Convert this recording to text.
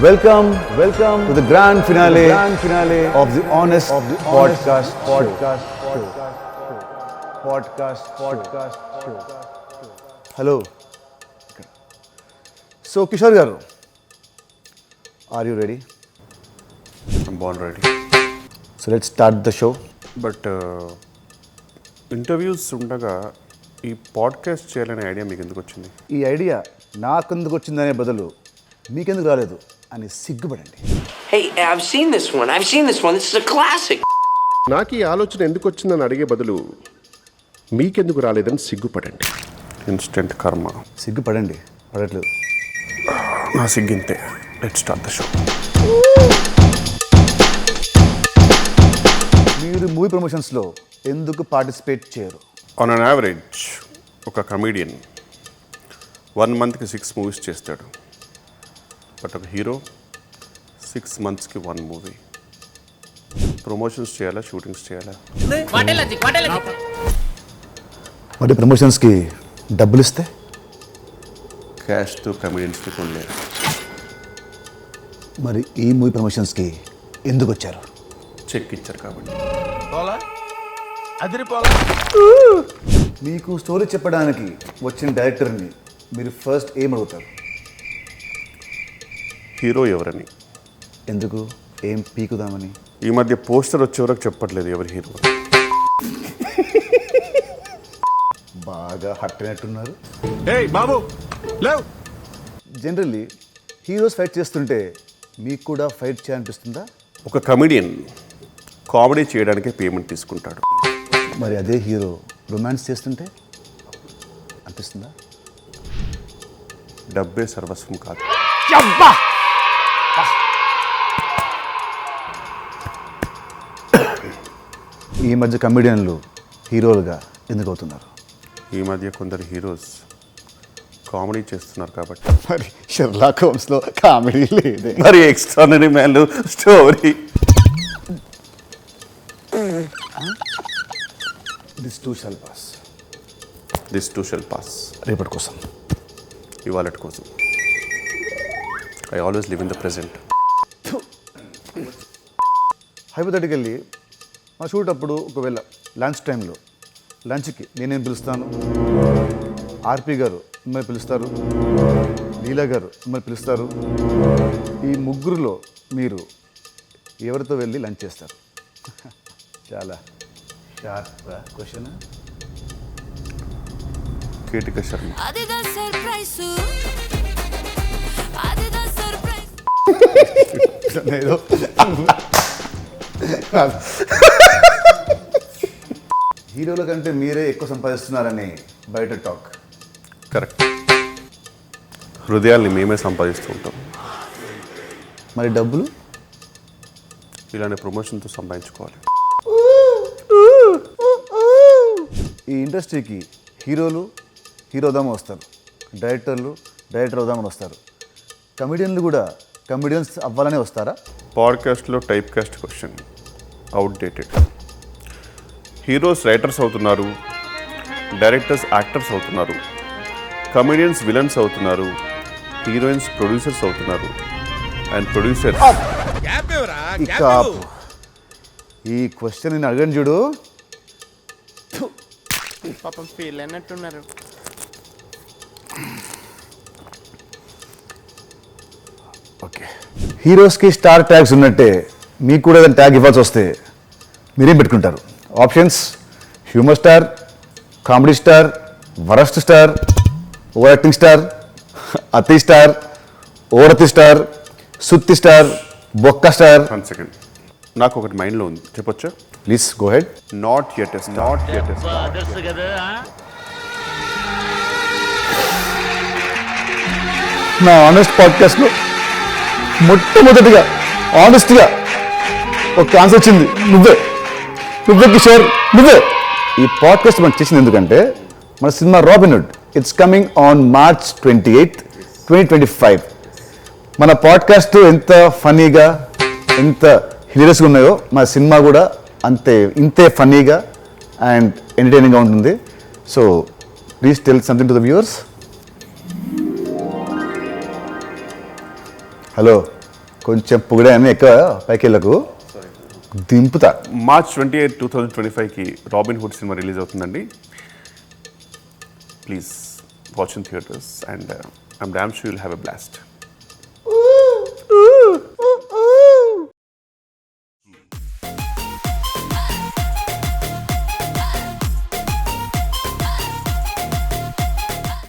Welcome to the grand finale of the Honest Podcast Show. Hello. So, Kishore garu, are you ready? I'm born ready. So, let's start the show. But interviews ఉండగా ఈ podcast చేయాలనే idea మీకు ఎందుకు వచ్చింది? ఈ idea నాకెందుకు వచ్చిందనే బదులు మీకెందుకు రాలేదు అని సిగ్గుపడండి. Hey, I've seen this one. This is a classic. నాకు ఈ ఆలోచన ఎందుకు వచ్చిందని అడిగే బదులు మీకెందుకు రాలేదని సిగ్గుపడండి. ఇన్స్టెంట్ కర్మ. సిగ్గుపడండి, పడట్లేదు. నా సిగ్గింతే. Let's start the show. మీరు మూవీ ప్రమోషన్స్లో ఎందుకు పార్టిసిపేట్ చేయరు? ఆన్ అన్ యావరేజ్ ఒక కమీడియన్ 1 monthకి 6 movies చేస్తాడు. బట్ ఒక హీరో 6 monthsకి 1 movie. ప్రమోషన్స్ చేయాలా, షూటింగ్స్ చేయాలా? మరి ప్రమోషన్స్కి డబ్బులు ఇస్తే క్యాష్తో కమీడియన్స్కి కొనలేరు. మరి ఈ మూవీ ప్రమోషన్స్కి ఎందుకు వచ్చారు? చెక్ ఇచ్చారు కాబట్టి. మీకు స్టోరీ చెప్పడానికి వచ్చిన డైరెక్టర్ని మీరు ఫస్ట్ ఏం అడుగుతారు? హీరో ఎవరని. ఎందుకు? ఏం పీకుదామని? ఈ మధ్య పోస్టర్ వచ్చే వరకు చెప్పట్లేదు ఎవరి హీరో. బాగా హట్ అయినట్టున్నారు. బాబు లేవ్. జనరల్లీ హీరోస్ ఫైట్ చేస్తుంటే మీకు కూడా ఫైట్ చేయాలనిపిస్తుందా? ఒక కమెడియన్ కామెడీ చేయడానికే పేమెంట్ తీసుకుంటాడు. మరి అదే హీరో రొమాన్స్ చేస్తుంటే అనిపిస్తుందా? డబ్బే సర్వస్వం కాదు. ఈ మధ్య కమెడియన్లు హీరోలుగా ఎందుకు అవుతున్నారు? ఈ మధ్య కొందరు హీరోస్ కామెడీ చేస్తున్నారు కాబట్టి. మరి షెర్లాక్ హోమ్స్లో కామెడీ లేదే. మరి ఎక్స్ట్రానరీ మ్యాన్లు story. This too shall pass. This too shall pass. రేపటి కోసం, ఇవాళటి కోసం. I always live in the present. Hypothetically మా షూట్ అప్పుడు ఒకవేళ లంచ్ టైంలో లంచ్కి నేనేం పిలుస్తాను, ఆర్పి గారు మిమ్మల్ని పిలుస్తారు, లీలా గారు మిమ్మల్ని పిలుస్తారు. ఈ ముగ్గురులో మీరు ఎవరితో వెళ్ళి లంచ్ చేస్తారు? చాలా షార్ప్ క్వశ్చన్. కీటిక శర్మ. ఏదో హీరోల కంటే మీరే ఎక్కువ సంపాదిస్తున్నారని బయట టాక్. కరెక్ట్. హృదయాల్ని మేమే సంపాదిస్తూ ఉంటాం. మరి డబ్బులు ఇలానే ప్రమోషన్తో సంపాదించుకోవాలి. ఈ ఇండస్ట్రీకి హీరోలు హీరో అవుదామని వస్తారు, డైరెక్టర్ అవుదామని వస్తారు. కమెడియన్లు కూడా కమెడియన్స్ అవ్వాలనే వస్తారా? పాడ్కాస్ట్లో type cast question outdated. Heroes writers అవుతున్నారు, డైరెక్టర్స్ యాక్టర్స్ అవుతున్నారు, కమెడియన్స్ విలన్స్ అవుతున్నారు, హీరోయిన్స్ ప్రొడ్యూసర్స్ అవుతున్నారు, అండ్ ప్రొడ్యూసర్స్. ఇక ఈ క్వశ్చన్ నేను అడగను చూడు. పాపం ఫీల్ అయినట్టున్నారు. ఓకే, హీరోస్కి స్టార్ ట్యాగ్స్ ఉన్నట్టే మీకు కూడా ఏదైనా ట్యాగ్ ఇవ్వాల్సి వస్తే మీరేం పెట్టుకుంటారు? Options: humour star, comedy star, worst star, over acting star, అతి స్టార్, ఓరతి స్టార్, సుత్తి స్టార్, బొక్క స్టార్. 1 second. నాకు ఒకటి మైండ్లో ఉంది, చెప్పొచ్చా? Please go head. Not yet a star. నా ఆనెస్ట్ పాడ్కాస్ట్లో మొట్టమొదటిగా ఆనెస్ట్గా ఒక ఆన్సర్ వచ్చింది. నువ్వే కిషోర్, నువ్వే. ఈ పాడ్కాస్ట్ మనం చేసింది ఎందుకంటే మన cinema Robinhood it's coming on March 28, 2025. మన పాడ్కాస్ట్ ఎంత ఫన్నీగా, ఎంత హిలేరియస్గా ఉన్నాయో మన సినిమా కూడా ఇంతే ఫన్నీగా అండ్ ఎంటర్టైనింగ్గా ఉంటుంది. So please tell something to the viewers. Hello, కొంచెం పొగిడాను ఎక్కువ పైకి వెళ్ళకు దింపుతా. మార్చ్ 28, 2025కి రాబిన్ హుడ్ సినిమా రిలీజ్ అవుతుందండి. Please watch in theatres and I'm damn sure you'll have a blast.